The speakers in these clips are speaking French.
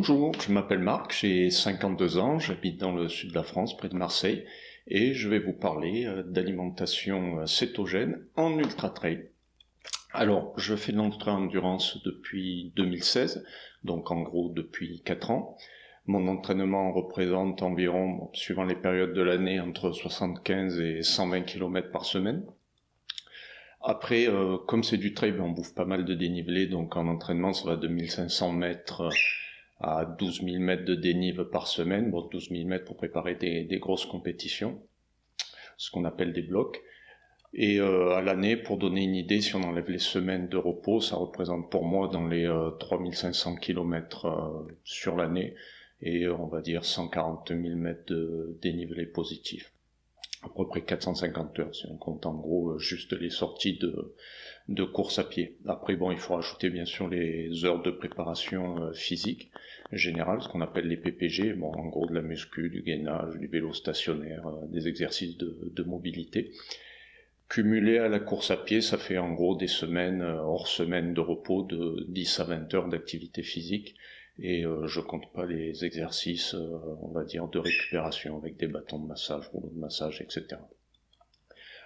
Bonjour, je m'appelle Marc, j'ai 52 ans, j'habite dans le sud de la France, près de Marseille, et je vais vous parler d'alimentation cétogène en ultra-trail. Alors, je fais de l'ultra-endurance depuis 2016, donc en gros depuis 4 ans. Mon entraînement représente environ, suivant les périodes de l'année, entre 75 et 120 km par semaine. Après, comme c'est du trail, on bouffe pas mal de dénivelé, donc en entraînement, ça va de 1500 mètres à 12 000 mètres de dénive par semaine. Bon, 12 000 mètres pour préparer des grosses compétitions, ce qu'on appelle des blocs. Et à l'année, pour donner une idée, si on enlève les semaines de repos, ça représente pour moi dans les 3500 km sur l'année, et on va dire 140 000 mètres de dénivelé positif. À peu près 450 heures, si on compte en gros juste les sorties de course à pied. Après, bon, il faut rajouter bien sûr les heures de préparation physique générale, ce qu'on appelle les PPG, bon, en gros de la muscu, du gainage, du vélo stationnaire, des exercices de mobilité. Cumulé à la course à pied, ça fait en gros des semaines, hors semaine de repos, de 10 à 20 heures d'activité physique, et je compte pas les exercices, on va dire, de récupération avec des bâtons de massage, rouleaux de massage, etc.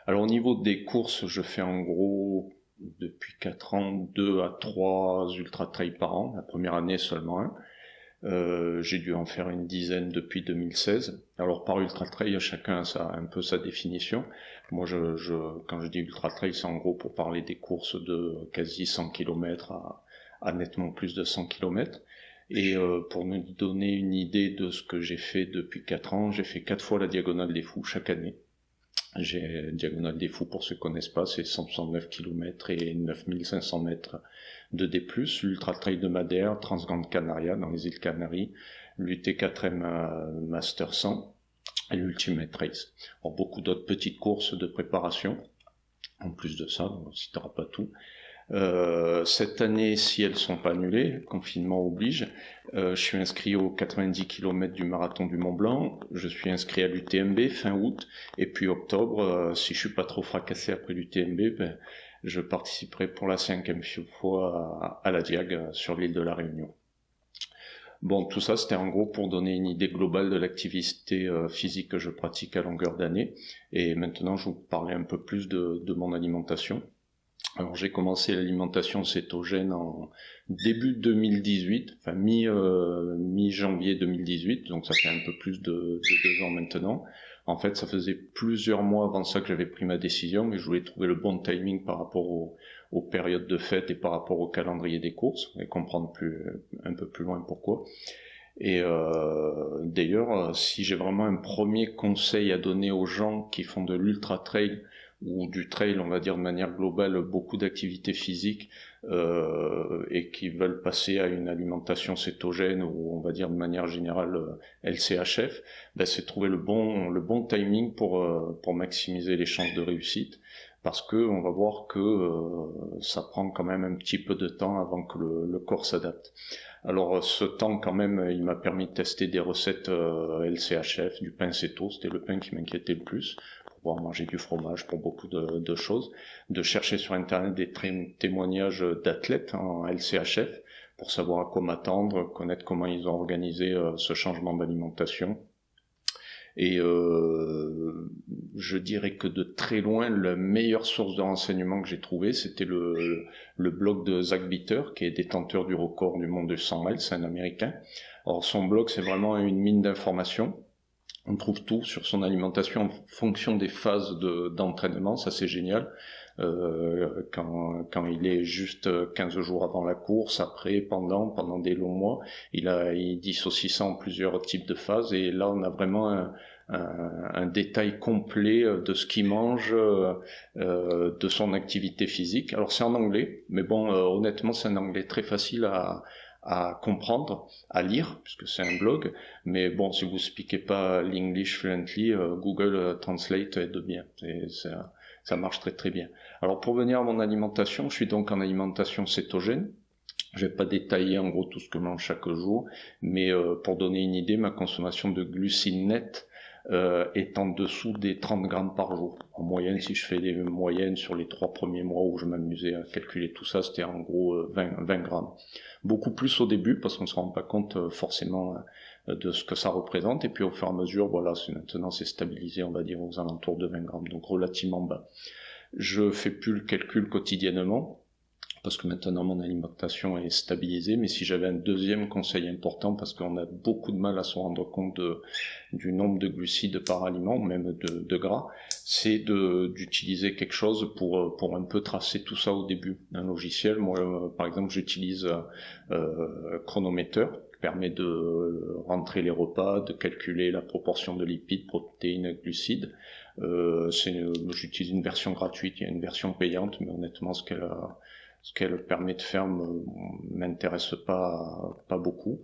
Alors au niveau des courses, je fais en gros, depuis 4 ans, 2 à 3 ultra-trails par an. La première année seulement un. J'ai dû en faire une dizaine depuis 2016. Alors par ultra-trail, chacun a un peu sa définition. Moi, quand je dis ultra-trail, c'est en gros pour parler des courses de quasi 100 km à nettement plus de 100 km. Et pour nous donner une idée de ce que j'ai fait depuis 4 ans, j'ai fait 4 fois la Diagonale des Fous chaque année. Diagonale des Fous, pour ceux qui connaissent pas, c'est 169 km et 9500 mètres de D+, l'Ultra Trail de Madère, Transgrande Canaria dans les îles Canaries, l'UT4M Master 100 et l'Ultimate Race. Alors, beaucoup d'autres petites courses de préparation. En plus de ça, on ne citera pas tout. Cette année, si elles sont pas annulées, confinement oblige, je suis inscrit aux 90 km du marathon du Mont Blanc, je suis inscrit à l'UTMB fin août, et puis octobre, si je suis pas trop fracassé après l'UTMB, je participerai pour la 5e fois à la Diag sur l'île de la Réunion. Bon, tout ça, c'était en gros pour donner une idée globale de l'activité physique que je pratique à longueur d'année, et maintenant je vais vous parler un peu plus de mon alimentation. Alors j'ai commencé l'alimentation cétogène en début 2018, enfin mi-janvier 2018, donc ça fait un peu plus de 2 ans maintenant. En fait, ça faisait plusieurs mois avant ça que j'avais pris ma décision, mais je voulais trouver le bon timing par rapport aux périodes de fête et par rapport au calendrier des courses, et comprendre un peu plus loin pourquoi. Et d'ailleurs, si j'ai vraiment un premier conseil à donner aux gens qui font de l'ultra-trail, ou du trail, on va dire de manière globale, beaucoup d'activités physiques et qui veulent passer à une alimentation cétogène ou on va dire de manière générale LCHF, c'est trouver le bon timing pour maximiser les chances de réussite, parce que on va voir que ça prend quand même un petit peu de temps avant que le corps s'adapte. Alors ce temps quand même, il m'a permis de tester des recettes LCHF, du pain céto, c'était le pain qui m'inquiétait le plus, pour manger du fromage, pour beaucoup de choses, de chercher sur internet des témoignages d'athlètes en LCHF pour savoir à quoi m'attendre, connaître comment ils ont organisé ce changement d'alimentation. Et je dirais que de très loin, la meilleure source de renseignement que j'ai trouvé, c'était le blog de Zach Bitter, qui est détenteur du record du monde de 100 miles, c'est un Américain. Alors son blog, c'est vraiment une mine d'informations. On trouve tout sur son alimentation en fonction des phases d'entraînement, ça c'est génial. Quand il est juste 15 jours avant la course, après, pendant des longs mois, il dissocie ça en plusieurs types de phases, et là on a vraiment un détail complet de ce qu'il mange, de son activité physique. Alors c'est en anglais, mais bon, honnêtement c'est un anglais très facile à comprendre, à lire, puisque c'est un blog, mais bon, si vous speakez pas l'English fluently, Google Translate aide bien, et ça marche très très bien. Alors pour venir à mon alimentation, je suis donc en alimentation cétogène. Je vais pas détailler en gros tout ce que je mange chaque jour, mais pour donner une idée, ma consommation de glucides nets est en dessous des 30 grammes par jour. En moyenne, si je fais des moyennes sur les 3 premiers mois où je m'amusais à calculer tout ça, c'était en gros 20 grammes. Beaucoup plus au début parce qu'on ne se rend pas compte forcément de ce que ça représente, et puis au fur et à mesure, voilà, maintenant c'est stabilisé, on va dire aux alentours de 20 grammes, donc relativement bas. Je fais plus le calcul quotidiennement, parce que maintenant mon alimentation est stabilisée, mais si j'avais un deuxième conseil important, parce qu'on a beaucoup de mal à se rendre compte du nombre de glucides par aliment, même de gras, c'est d'utiliser quelque chose pour un peu tracer tout ça au début. Un logiciel, moi par exemple j'utilise Chronometer, qui permet de rentrer les repas, de calculer la proportion de lipides, protéines, glucides. J'utilise une version gratuite, il y a une version payante, mais honnêtement ce qu'elle permet de faire m'intéresse pas beaucoup.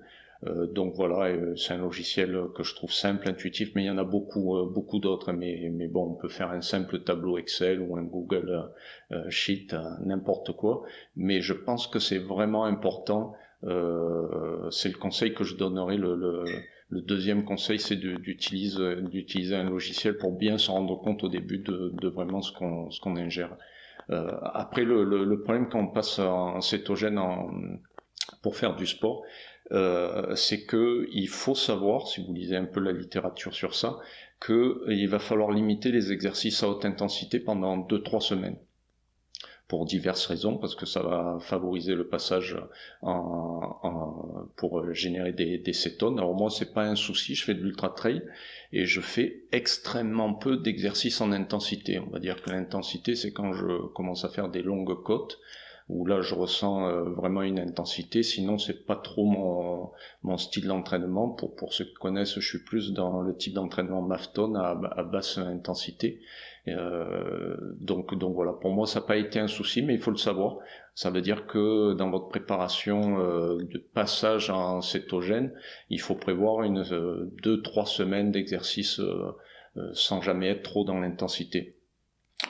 Donc voilà, c'est un logiciel que je trouve simple, intuitif, mais il y en a beaucoup d'autres. Mais bon, on peut faire un simple tableau Excel ou un Google Sheet, n'importe quoi. Mais je pense que c'est vraiment important. C'est le conseil que je donnerais. Le deuxième conseil, c'est d'utiliser un logiciel pour bien se rendre compte au début de vraiment ce qu'on ingère. Après, le problème quand on passe en cétogène pour faire du sport, c'est que il faut savoir, si vous lisez un peu la littérature sur ça, qu'il va falloir limiter les exercices à haute intensité pendant 2-3 semaines. Pour diverses raisons, parce que ça va favoriser le passage pour générer des cétones. Alors moi, c'est pas un souci, je fais de l'ultra trail et je fais extrêmement peu d'exercices en intensité. On va dire que l'intensité, c'est quand je commence à faire des longues côtes, où là je ressens vraiment une intensité. Sinon, c'est pas trop mon style d'entraînement. Pour ceux qui connaissent, je suis plus dans le type d'entraînement Mafton à basse intensité. Donc voilà, pour moi ça n'a pas été un souci, mais il faut le savoir. Ça veut dire que dans votre préparation de passage en cétogène, il faut prévoir 2-3 semaines d'exercice sans jamais être trop dans l'intensité.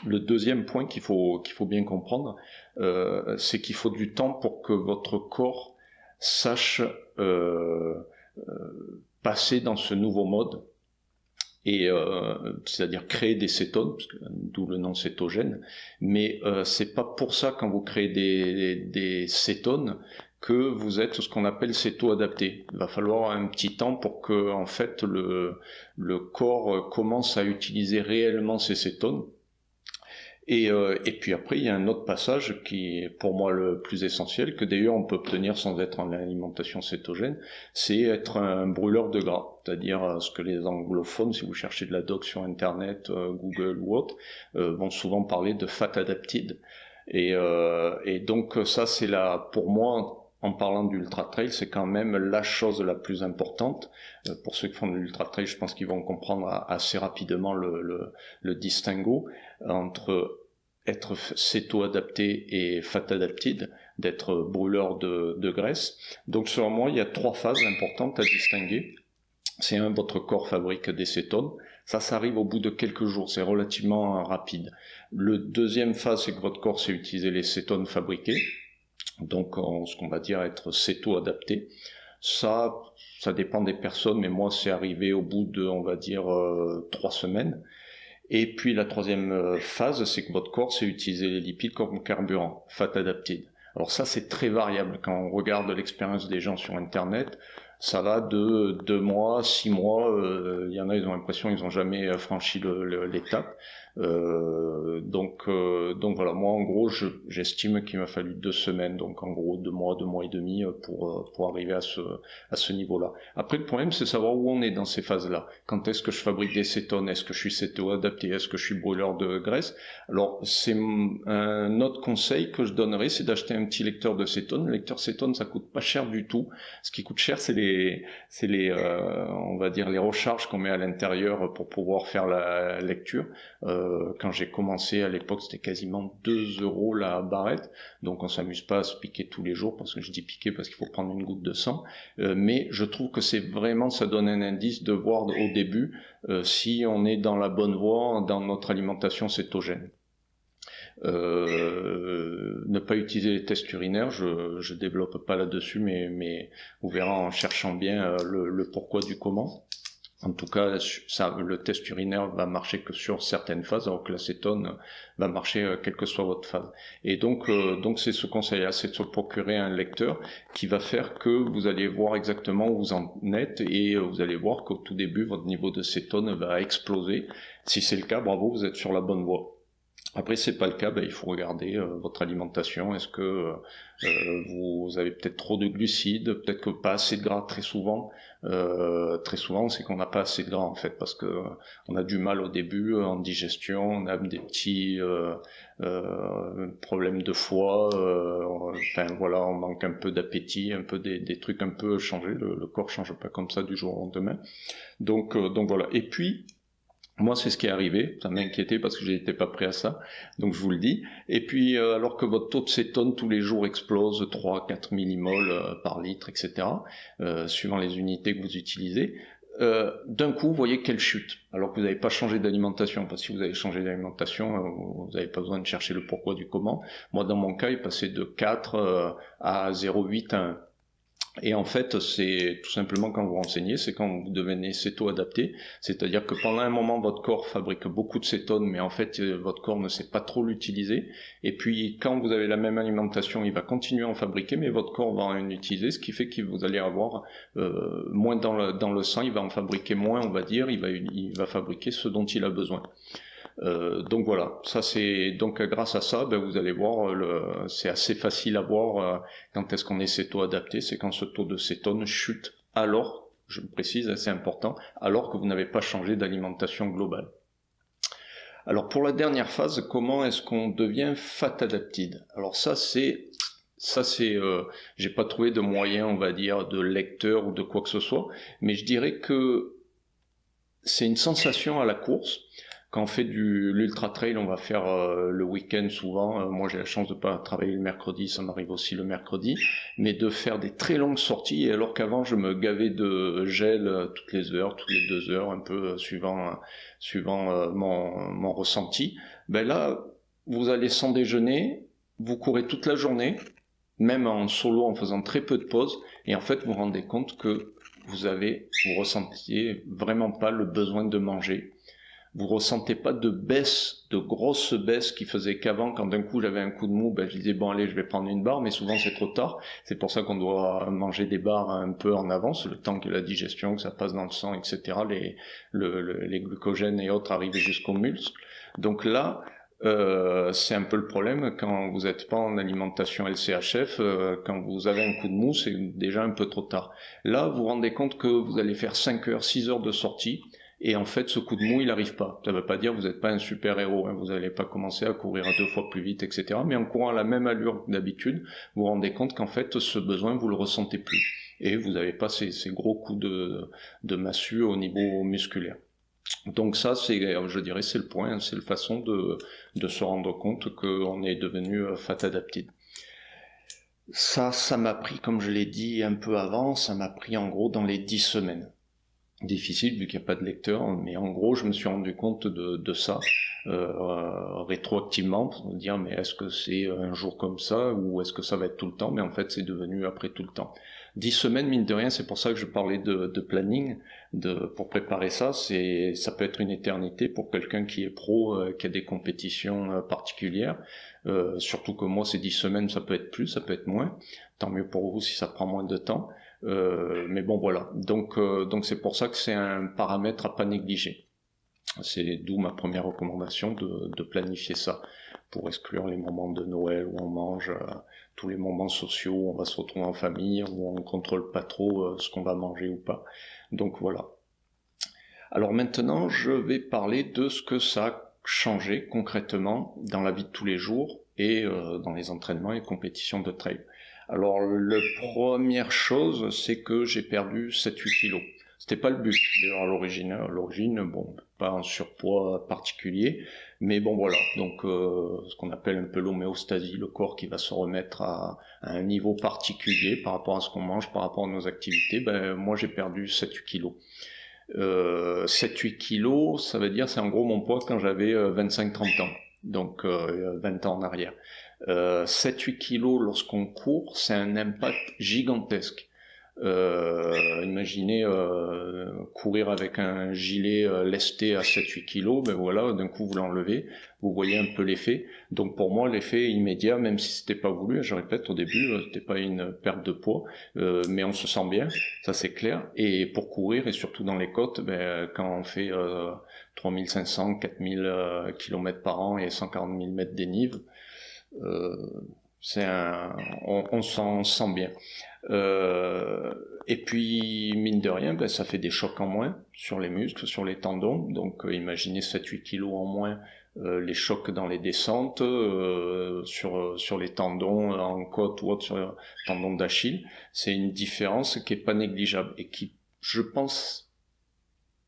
Le deuxième point qu'il faut bien comprendre, c'est qu'il faut du temps pour que votre corps sache passer dans ce nouveau mode. Et c'est-à-dire créer des cétones, d'où le nom cétogène, mais c'est pas pour ça quand vous créez des cétones que vous êtes ce qu'on appelle céto-adapté. Il va falloir un petit temps pour que en fait le corps commence à utiliser réellement ces cétones. Et puis après, il y a un autre passage qui est pour moi le plus essentiel, que d'ailleurs on peut obtenir sans être en alimentation cétogène, c'est être un brûleur de gras. C'est-à-dire ce que les anglophones, si vous cherchez de la doc sur Internet, Google ou autre, vont souvent parler de fat adapted. Et donc ça, c'est pour moi, en parlant d'ultra trail, c'est quand même la chose la plus importante. Pour ceux qui font de l'ultra trail, je pense qu'ils vont comprendre assez rapidement le distinguo entre être céto-adapté et fat-adapted, d'être brûleur de graisse. Donc selon moi, il y a 3 phases importantes à distinguer. C'est votre corps fabrique des cétones. Ça arrive au bout de quelques jours, c'est relativement rapide. Le deuxième phase, c'est que votre corps sait utiliser les cétones fabriquées. Donc ce qu'on va dire être céto-adapté. Ça dépend des personnes, mais moi c'est arrivé au bout de, on va dire, 3 semaines. Et puis la troisième phase, c'est que votre corps sait utiliser les lipides comme carburant, fat adapted. Alors ça, c'est très variable. Quand on regarde l'expérience des gens sur Internet, ça va de 2 mois, 6 mois. Il y en a, ils ont l'impression qu'ils n'ont jamais franchi l'étape. Donc voilà, moi en gros j'estime qu'il m'a fallu 2 semaines, donc en gros 2 mois et demi pour arriver à ce niveau-là. Après le problème c'est savoir où on est dans ces phases-là. Quand est-ce que je fabrique des cétones? Est-ce que je suis céto-adapté? Est-ce que je suis brûleur de graisse? Alors c'est un autre conseil que je donnerais, c'est d'acheter un petit lecteur de cétones. Le lecteur cétones ça coûte pas cher du tout. Ce qui coûte cher c'est les on va dire les recharges qu'on met à l'intérieur pour pouvoir faire la lecture. Quand j'ai commencé à l'époque, c'était quasiment 2 € la barrette, donc on s'amuse pas à se piquer tous les jours, parce que je dis piquer parce qu'il faut prendre une goutte de sang, mais je trouve que c'est vraiment, ça donne un indice de voir au début si on est dans la bonne voie dans notre alimentation cétogène. Ne pas utiliser les tests urinaires, je développe pas là-dessus, mais vous verrez en cherchant bien le pourquoi du comment. En tout cas, le test urinaire va marcher que sur certaines phases, alors que l'acétone va marcher quelle que soit votre phase. Et donc c'est ce conseil-là, c'est de se procurer un lecteur qui va faire que vous allez voir exactement où vous en êtes et vous allez voir qu'au tout début, votre niveau de cétone va exploser. Si c'est le cas, bravo, vous êtes sur la bonne voie. Après, c'est pas le cas, il faut regarder votre alimentation. Est-ce que vous avez peut-être trop de glucides, peut-être que pas assez de gras très souvent. Très souvent, c'est qu'on n'a pas assez de gras en fait, parce que on a du mal au début en digestion, on a des petits problèmes de foie. Enfin voilà, on manque un peu d'appétit, un peu des trucs un peu changés. Le corps change pas comme ça du jour au lendemain. Donc voilà. Et puis moi, c'est ce qui est arrivé, ça m'a inquiété parce que j'étais pas prêt à ça, donc je vous le dis. Et puis, alors que votre taux de cétone tous les jours explose 3-4 millimoles par litre, etc., suivant les unités que vous utilisez, d'un coup, vous voyez quelle chute, alors que vous n'avez pas changé d'alimentation, parce que si vous avez changé d'alimentation, vous n'avez pas besoin de chercher le pourquoi du comment. Moi, dans mon cas, il est passé de 4 à 0,8 à 1. Et en fait, c'est tout simplement quand vous renseignez, c'est quand vous devenez céto-adapté, c'est-à-dire que pendant un moment, votre corps fabrique beaucoup de cétone, mais en fait, votre corps ne sait pas trop l'utiliser. Et puis, quand vous avez la même alimentation, il va continuer à en fabriquer, mais votre corps va en utiliser, ce qui fait que vous allez avoir moins dans le sang, il va en fabriquer moins, on va dire, il va fabriquer ce dont il a besoin. Donc voilà, ça c'est donc grâce à ça, vous allez voir, c'est assez facile à voir quand est-ce qu'on est céto-adapté, c'est quand ce taux de cétone chute, alors, je précise, c'est important, alors que vous n'avez pas changé d'alimentation globale. Alors pour la dernière phase, comment est-ce qu'on devient fat-adapted? Alors j'ai pas trouvé de moyen, on va dire, de lecteur ou de quoi que ce soit, mais je dirais que c'est une sensation à la course. Quand on fait l'ultra trail, on va faire le week-end souvent. Moi, j'ai la chance de pas travailler le mercredi, ça m'arrive aussi le mercredi, mais de faire des très longues sorties. Et alors qu'avant, je me gavais de gel toutes les heures, toutes les 2 heures, un peu suivant mon ressenti. Là, vous allez sans déjeuner, vous courez toute la journée, même en solo, en faisant très peu de pauses, et en fait, vous vous rendez compte que vous ressentiez vraiment pas le besoin de manger. Vous ressentez pas de baisse, de grosse baisse qui faisait qu'avant, quand d'un coup j'avais un coup de mou, je disais bon allez, je vais prendre une barre, mais souvent c'est trop tard. C'est pour ça qu'on doit manger des barres un peu en avance, le temps que la digestion, que ça passe dans le sang, etc. Les glucogènes et autres arrivent jusqu'aux muscles. Donc là, c'est un peu le problème quand vous n'êtes pas en alimentation LCHF, quand vous avez un coup de mou, c'est déjà un peu trop tard. Là, vous vous rendez compte que vous allez faire 5 heures, 6 heures de sortie, et en fait, ce coup de mou, il n'arrive pas. Ça ne veut pas dire que vous n'êtes pas un super-héros, hein. Vous n'allez pas commencer à courir 2 fois plus vite, etc. Mais en courant à la même allure que d'habitude, vous vous rendez compte qu'en fait, ce besoin, vous le ressentez plus. Et vous n'avez pas ces gros coups de massue au niveau musculaire. Donc ça, je dirais, c'est le point, hein, c'est la façon de se rendre compte qu'on est devenu fat adapted. Ça m'a pris, comme je l'ai dit un peu avant, ça m'a pris en gros dans les 10 semaines. Difficile vu qu'il n'y a pas de lecteur, mais en gros je me suis rendu compte de ça rétroactivement pour me dire mais est-ce que c'est un jour comme ça ou est-ce que ça va être tout le temps, mais en fait c'est devenu après tout le temps. 10 semaines mine de rien, c'est pour ça que je parlais de planning, pour préparer ça, ça peut être une éternité pour quelqu'un qui est pro, qui a des compétitions particulières, surtout que moi ces 10 semaines ça peut être plus, ça peut être moins, tant mieux pour vous si ça prend moins de temps. Mais bon voilà, donc c'est pour ça que c'est un paramètre à pas négliger. C'est d'où ma première recommandation de planifier ça pour exclure les moments de Noël où on mange, tous les moments sociaux où on va se retrouver en famille, où on contrôle pas trop ce qu'on va manger ou pas. Donc voilà. Alors maintenant, je vais parler de ce que ça a changé concrètement dans la vie de tous les jours et dans les entraînements et compétitions de trail. Alors, la première chose, c'est que j'ai perdu 7-8 kilos. C'était pas le but, d'ailleurs, à l'origine, bon, pas un surpoids particulier, mais bon, voilà. Donc, ce qu'on appelle un peu l'homéostasie, le corps qui va se remettre à un niveau particulier par rapport à ce qu'on mange, par rapport à nos activités. Moi, j'ai perdu 7-8 kilos. 7-8 kilos, ça veut dire, c'est en gros mon poids quand j'avais 25-30 ans. Donc, 20 ans en arrière. 7-8 kilos lorsqu'on court, c'est un impact gigantesque. Imaginez courir avec un gilet lesté à 7-8 kilos, ben voilà, d'un coup vous l'enlevez, vous voyez un peu l'effet. Donc pour moi, l'effet immédiat, même si c'était pas voulu, je répète, au début, c'était pas une perte de poids, mais on se sent bien, ça c'est clair. Et pour courir, et surtout dans les côtes, ben, quand on fait 3500, 4000 km par an et 140 000 mètres d'énive, euh, on s'en sent bien. Et puis, mine de rien, ben, ça fait des chocs en moins sur les muscles, sur les tendons. Donc, imaginez 7-8 kilos en moins, les chocs dans les descentes, sur les tendons en côte ou autre, sur les tendons d'Achille. C'est une différence qui est pas négligeable et qui, je pense,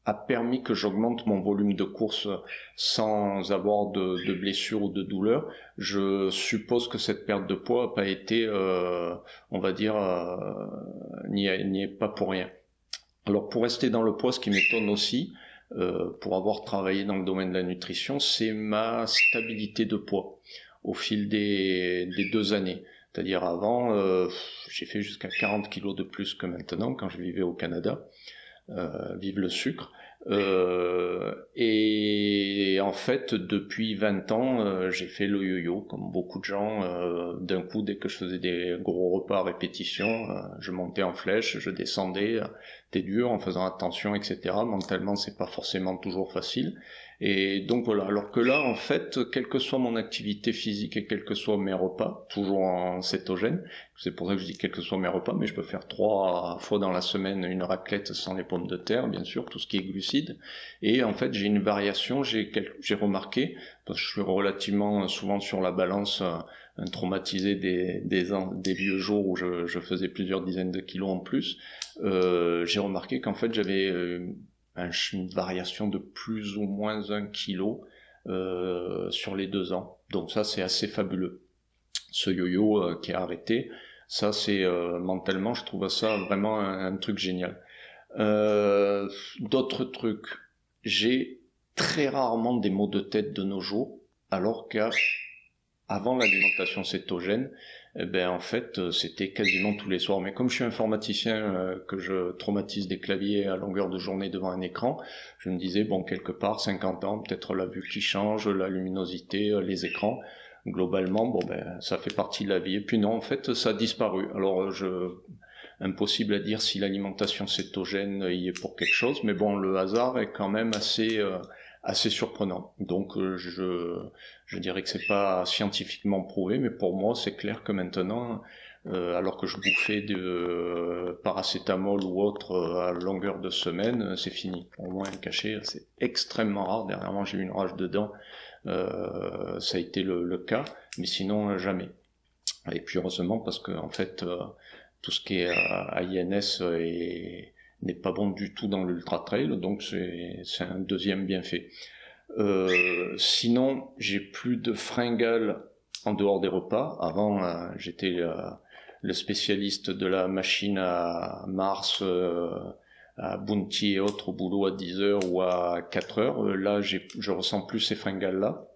a permis que j'augmente mon volume de course sans avoir de blessures ou de douleurs. Je suppose que cette perte de poids n'a pas été, on va dire, n'y est pas pour rien. Alors pour rester dans le poids, ce qui m'étonne aussi, pour avoir travaillé dans le domaine de la nutrition, c'est ma stabilité de poids au fil des 2 années. C'est-à-dire avant, j'ai fait jusqu'à 40 kilos de plus que maintenant quand je vivais au Canada. Vive le sucre. Et en fait, depuis 20 ans, j'ai fait le yo-yo, comme beaucoup de gens. D'un coup, dès que je faisais des gros repas à répétition, je montais en flèche, je descendais, c'était dur, en faisant attention, etc. Mentalement, c'est pas forcément toujours facile. Et donc voilà, alors que là, en fait, quelle que soit mon activité physique et quels que soient mes repas, toujours en cétogène, c'est pour ça que je dis quels que soient mes repas, mais je peux faire 3 fois dans la semaine une raclette sans les pommes de terre, bien sûr, tout ce qui est glucides. Et en fait, j'ai une variation, j'ai remarqué, parce que je suis relativement souvent sur la balance, un traumatisé des vieux jours où je faisais plusieurs dizaines de kilos en plus, j'ai remarqué qu'en fait, j'avais une variation de plus ou moins 1 kilo sur les 2 ans. Donc ça, c'est assez fabuleux. Ce yo-yo qui est arrêté, ça c'est mentalement, je trouve ça vraiment un truc génial. D'autres trucs, j'ai très rarement des maux de tête de nos jours, alors qu'avant l'alimentation cétogène, eh ben en fait c'était quasiment tous les soirs. Mais comme je suis informaticien, que je traumatise des claviers à longueur de journée devant un écran, je me disais bon, quelque part 50 ans, peut-être la vue qui change, la luminosité, les écrans. Globalement, bon ben ça fait partie de la vie. Et puis non, en fait ça a disparu. Alors impossible à dire si l'alimentation cétogène y est pour quelque chose, mais bon, le hasard est quand même assez surprenant. Donc je dirais que c'est pas scientifiquement prouvé, mais pour moi c'est clair que maintenant, alors que je bouffais de paracétamol ou autre à longueur de semaine, c'est fini. Au moins un cachet, c'est extrêmement rare. Dernièrement j'ai eu une rage de dents, ça a été le cas, mais sinon jamais. Et puis heureusement parce que en fait tout ce qui est INS n'est pas bon du tout dans l'ultra trail, donc c'est un deuxième bienfait. Sinon, j'ai plus de fringales en dehors des repas. Avant, j'étais le spécialiste de la machine à Mars, à Bounty et autres au boulot à 10 heures ou à 4 heures. Là, je ressens plus ces fringales-là.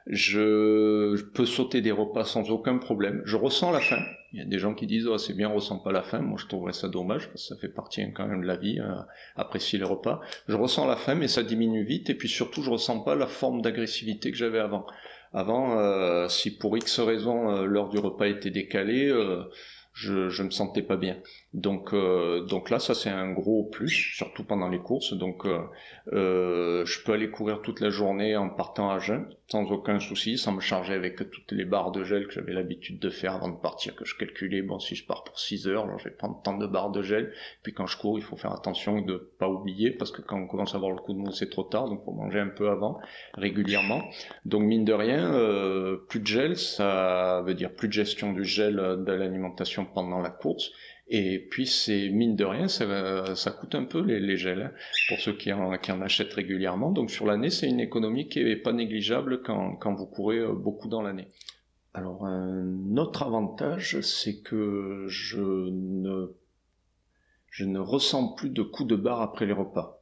Je peux sauter des repas sans aucun problème. Je ressens la faim. Il y a des gens qui disent « Oh, c'est bien, on ressent pas la faim ». Moi, je trouverais ça dommage, parce que ça fait partie quand même de la vie, apprécier les repas. Je ressens la faim, mais ça diminue vite. Et puis surtout, je ressens pas la forme d'agressivité que j'avais avant. Avant, si pour X raison, l'heure du repas était décalée, je me sentais pas bien. Donc là, ça c'est un gros plus, surtout pendant les courses. Donc je peux aller courir toute la journée en partant à jeun, sans aucun souci, sans me charger avec toutes les barres de gel que j'avais l'habitude de faire avant de partir, que je calculais, bon, si je pars pour 6 heures, alors je vais prendre tant de barres de gel. Puis quand je cours, il faut faire attention de pas oublier, parce que quand on commence à avoir le coup de mou, c'est trop tard, donc faut manger un peu avant, régulièrement. Donc mine de rien, plus de gel, ça veut dire plus de gestion du gel de l'alimentation pendant la course. Et puis c'est mine de rien, ça coûte un peu les gels, hein, pour ceux qui en achètent régulièrement. Donc sur l'année, c'est une économie qui est pas négligeable quand vous courez beaucoup dans l'année. Alors un autre avantage, c'est que je ne ressens plus de coups de barre après les repas.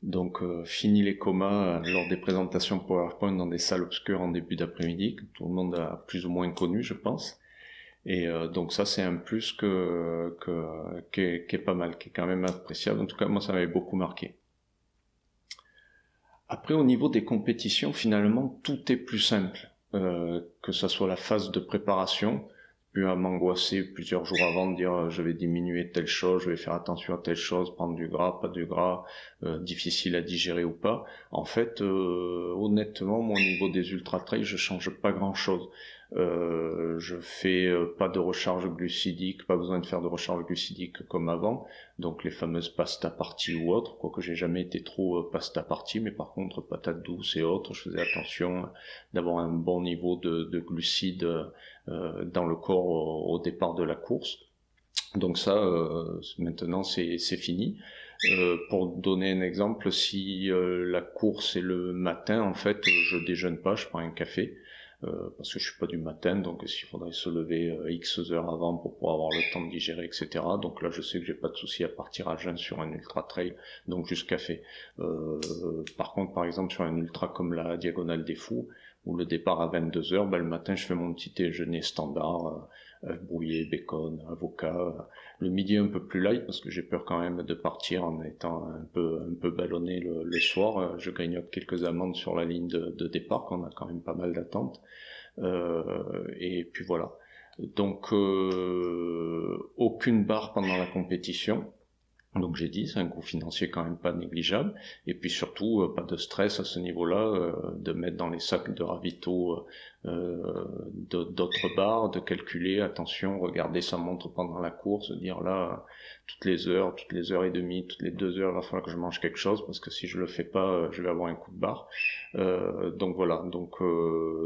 Donc fini les comas lors des présentations PowerPoint dans des salles obscures en début d'après-midi, que tout le monde a plus ou moins connu, je pense. Et donc ça c'est un plus qui est pas mal, qui est quand même appréciable. En tout cas moi ça m'avait beaucoup marqué. Après au niveau des compétitions, finalement tout est plus simple, que ça soit la phase de préparation, plus à m'angoisser plusieurs jours avant de dire je vais diminuer telle chose, je vais faire attention à telle chose, prendre du gras, pas du gras, difficile à digérer ou pas. En fait, honnêtement, moi au niveau des ultra trails, je change pas grand chose. Je fais pas de recharge glucidique, pas besoin de faire de recharge glucidique comme avant, donc les fameuses pasta parties ou autres, quoique j'ai jamais été trop pasta partie, mais par contre patates douces et autres, je faisais attention d'avoir un bon niveau de glucides dans le corps au départ de la course. Donc ça, maintenant c'est fini. Pour donner un exemple, si la course est le matin, en fait, je déjeune pas, je prends un café. Parce que je suis pas du matin, donc s'il faudrait se lever X heures avant pour pouvoir avoir le temps de digérer, etc. Donc là, je sais que j'ai pas de souci à partir à jeun sur un ultra trail, donc juste café. Par contre, par exemple, sur un ultra comme la Diagonale des Fous, où le départ à 22 heures, le matin, je fais mon petit déjeuner standard, œufs brouillés, bacon, avocat. Le midi un peu plus light parce que j'ai peur quand même de partir en étant un peu ballonné le soir. Je grignote quelques amandes sur la ligne de départ, qu'on a quand même pas mal d'attentes. Et puis voilà. Donc aucune barre pendant la compétition. Donc j'ai dit, c'est un coût financier quand même pas négligeable, et puis surtout pas de stress à ce niveau-là, de mettre dans les sacs de ravito d'autres barres, de calculer, attention, regarder sa montre pendant la course, dire là, toutes les heures et demie, toutes les 2 heures, il va falloir que je mange quelque chose, parce que si je le fais pas, je vais avoir un coup de barre. Donc voilà, donc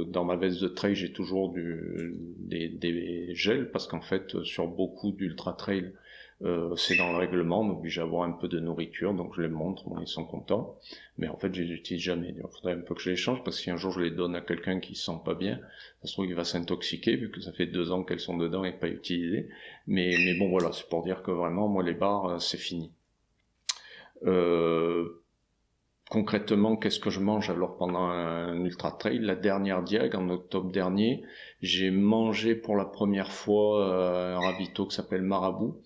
dans ma veste de trail, j'ai toujours des gels, parce qu'en fait, sur beaucoup d'ultra trail, c'est dans le règlement, on est obligé d'avoir un peu de nourriture, donc je les montre, bon, ils sont contents, mais en fait je les utilise jamais. Il faudrait un peu que je les change, parce que si un jour je les donne à quelqu'un qui se sent pas bien, ça se trouve il va s'intoxiquer, vu que ça fait 2 ans qu'elles sont dedans et pas utilisées. Mais bon voilà, c'est pour dire que vraiment, moi les barres, c'est fini. Concrètement, qu'est-ce que je mange alors pendant un ultra trail? La dernière diag, en octobre dernier, j'ai mangé pour la première fois un ravito qui s'appelle Marabout,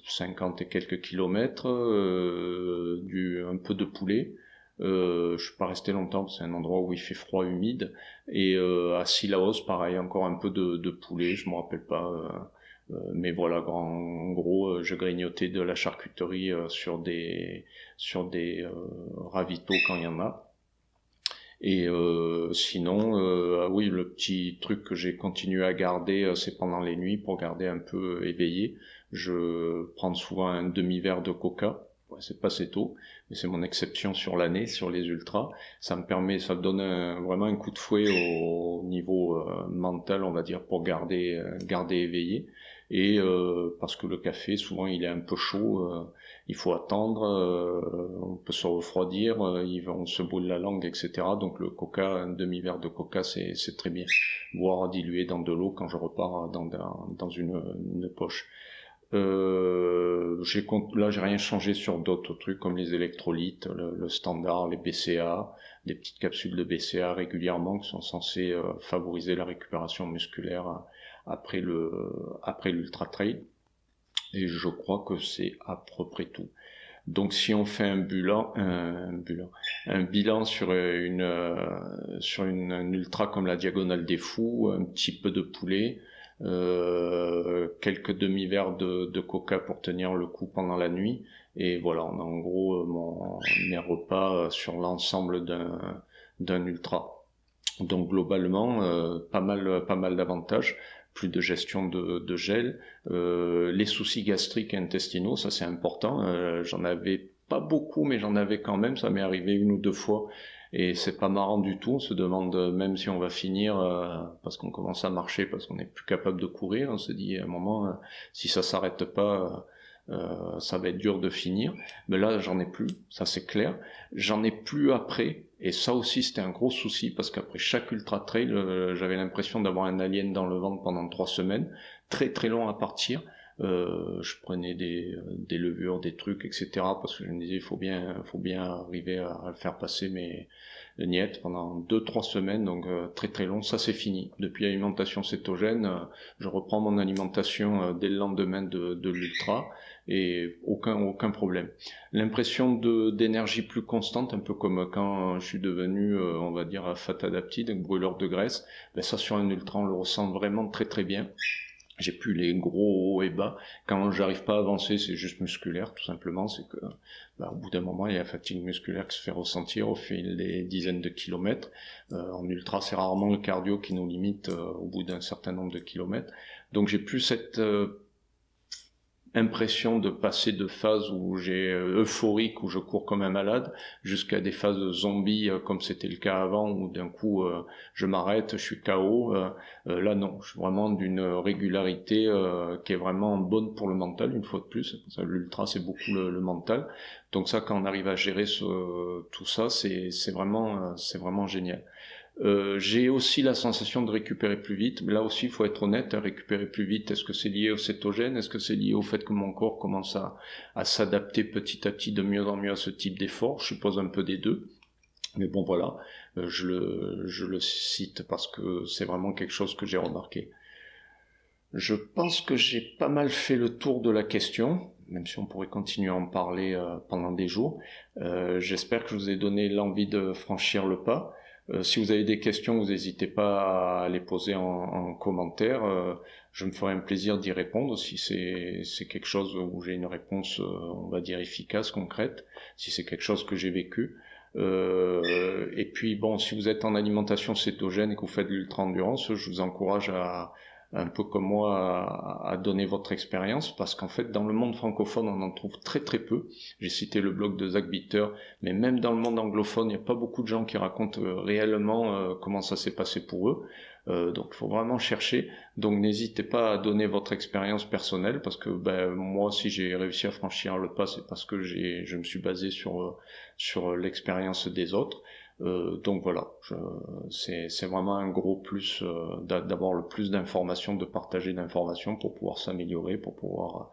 50 et quelques kilomètres, un peu de poulet. Je suis pas resté longtemps parce que c'est un endroit où il fait froid, humide. Et à Sillaos, pareil, encore un peu de poulet, je me rappelle pas. Mais voilà, en gros, je grignotais de la charcuterie sur des ravitaux quand il y en a. Et sinon, ah oui, le petit truc que j'ai continué à garder, c'est pendant les nuits pour garder un peu éveillé. Je prends souvent un demi-verre de coca. Ouais, c'est pas assez tôt, mais c'est mon exception sur l'année, sur les ultras. Ça me donne vraiment un coup de fouet au niveau mental, on va dire, pour garder éveillé. Et parce que le café, souvent, il est un peu chaud. Il faut attendre, on peut se refroidir, on se brûle la langue, etc. Donc le coca, un demi-verre de coca, c'est très bien. Boire dilué dans de l'eau quand je repars dans une poche. Là, j'ai rien changé sur d'autres trucs comme les électrolytes, le standard, les BCA, des petites capsules de BCA régulièrement qui sont censées favoriser la récupération musculaire après l'ultra trail. Et je crois que c'est à peu près tout. Donc si on fait un bilan sur une ultra comme la Diagonale des Fous, un petit peu de poulet, quelques demi-verres de coca pour tenir le coup pendant la nuit, et voilà, on a en gros mes repas sur l'ensemble d'un ultra. Donc globalement, pas mal d'avantages, plus de gestion de gel, les soucis gastriques et intestinaux, ça c'est important. J'en avais pas beaucoup, mais j'en avais quand même. Ça m'est arrivé 1 ou 2 fois, et c'est pas marrant du tout. On se demande même si on va finir parce qu'on commence à marcher, parce qu'on n'est plus capable de courir. On se dit à un moment, si ça s'arrête pas. Ça va être dur de finir, mais là j'en ai plus, ça c'est clair. J'en ai plus après, et ça aussi c'était un gros souci parce qu'après chaque ultra trail, j'avais l'impression d'avoir un alien dans le ventre pendant 3 semaines, très très long à partir. Je prenais des levures, des trucs, etc. parce que je me disais il faut bien arriver à faire passer niet pendant 2-3 semaines, donc très très long. Ça c'est fini. Depuis l'alimentation cétogène, je reprends mon alimentation dès le lendemain de l'ultra et aucun problème. L'impression d'énergie plus constante, un peu comme quand je suis devenu, on va dire, fat adapted, donc brûleur de graisse, ben ça sur un ultra on le ressent vraiment très très bien. J'ai plus les gros hauts et bas. Quand j'arrive pas à avancer, c'est juste musculaire, tout simplement. C'est que, au bout d'un moment, il y a la fatigue musculaire qui se fait ressentir au fil des dizaines de kilomètres. En ultra, c'est rarement le cardio qui nous limite au bout d'un certain nombre de kilomètres. Donc j'ai plus cette impression de passer de phases où j'ai euphorique, où je cours comme un malade, jusqu'à des phases zombies comme c'était le cas avant, où d'un coup je m'arrête, je suis KO. Là non, je suis vraiment d'une régularité qui est vraiment bonne pour le mental, une fois de plus. L'ultra c'est beaucoup le mental. Donc ça, quand on arrive à gérer tout ça, c'est vraiment génial. J'ai aussi la sensation de récupérer plus vite, mais là aussi il faut être honnête, récupérer plus vite, est-ce que c'est lié au cétogène, est-ce que c'est lié au fait que mon corps commence à s'adapter petit à petit de mieux en mieux à ce type d'effort? Je suppose un peu des deux, mais bon voilà, je le cite parce que c'est vraiment quelque chose que j'ai remarqué. Je pense que j'ai pas mal fait le tour de la question, même si on pourrait continuer à en parler pendant des jours. J'espère que je vous ai donné l'envie de franchir le pas. Si vous avez des questions, vous n'hésitez pas à les poser en commentaire. Je me ferai un plaisir d'y répondre si c'est quelque chose où j'ai une réponse, on va dire, efficace, concrète, si c'est quelque chose que j'ai vécu. Et puis bon, si vous êtes en alimentation cétogène et que vous faites de l'ultra-endurance, je vous encourage un peu comme moi, à donner votre expérience, parce qu'en fait, dans le monde francophone, on en trouve très très peu. J'ai cité le blog de Zach Bitter, mais même dans le monde anglophone, il n'y a pas beaucoup de gens qui racontent réellement comment ça s'est passé pour eux. Donc il faut vraiment chercher. Donc n'hésitez pas à donner votre expérience personnelle, parce que moi, si j'ai réussi à franchir le pas, c'est parce que je me suis basé sur l'expérience des autres. Donc voilà, c'est vraiment un gros plus d'avoir le plus d'informations, de partager d'informations pour pouvoir s'améliorer, pour pouvoir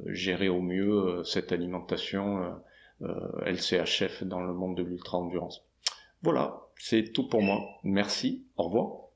gérer au mieux cette alimentation LCHF dans le monde de l'ultra-endurance. Voilà, c'est tout pour moi. Merci, au revoir.